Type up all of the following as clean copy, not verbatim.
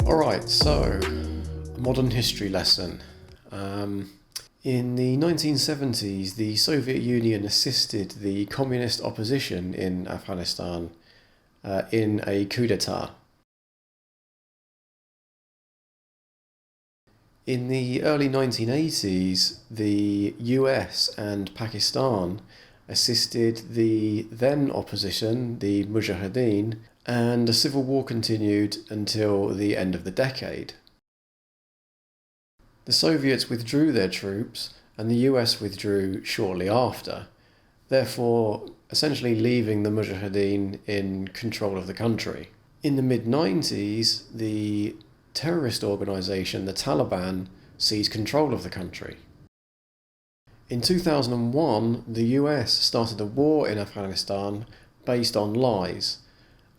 Alright, so a modern history lesson. In the 1970s, the Soviet Union assisted the communist opposition in Afghanistan in a coup d'etat. In the early 1980s, the US and Pakistan assisted the then opposition, the Mujahideen, and a civil war continued until the end of the decade. The Soviets withdrew their troops and the US withdrew shortly after, therefore essentially leaving the Mujahideen in control of the country. In the mid-90s, the terrorist organisation, the Taliban, seized control of the country. In 2001, the US started a war in Afghanistan based on lies,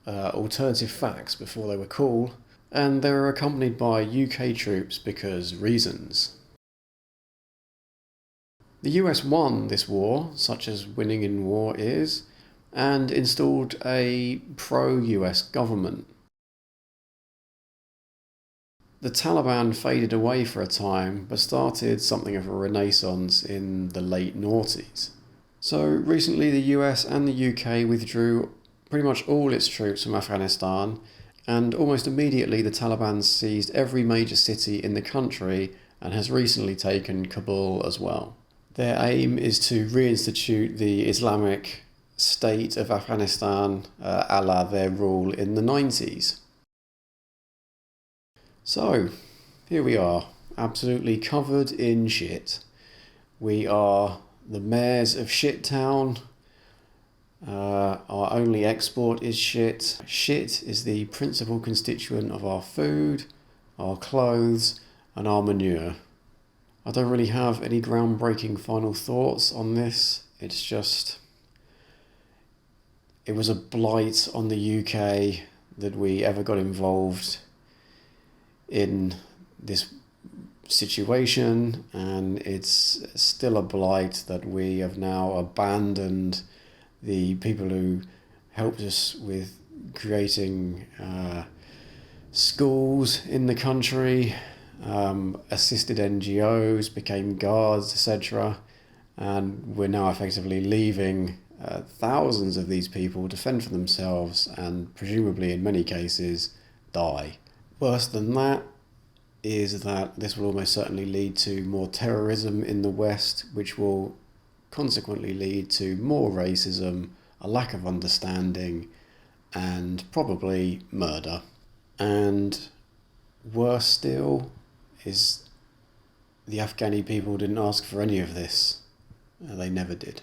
alternative facts before they were cool, and they were accompanied by UK troops because reasons. The US won this war, such as winning in war is, and installed a pro-US government. The Taliban faded away for a time, but started something of a renaissance in the late noughties. So recently the US and the UK withdrew pretty much all its troops from Afghanistan, and almost immediately the Taliban seized every major city in the country and has recently taken Kabul as well. Their aim is to reinstitute the Islamic State of Afghanistan a la their rule in the 90s. So, here we are, absolutely covered in shit. We are the mayors of Shit Town. Our only export is shit. Shit is the principal constituent of our food, our clothes, and our manure. I don't really have any groundbreaking final thoughts on this. It's just, it was a blight on the UK that we ever got involved in this situation, and it's still a blight that we have now abandoned the people who helped us with creating schools in the country, assisted NGOs, became guards, etc. And we're now effectively leaving thousands of these people to fend for themselves and presumably in many cases die. Worse than that is that this will almost certainly lead to more terrorism in the West, which will consequently lead to more racism, a lack of understanding, and probably murder. And worse still is the Afghani people didn't ask for any of this. They never did.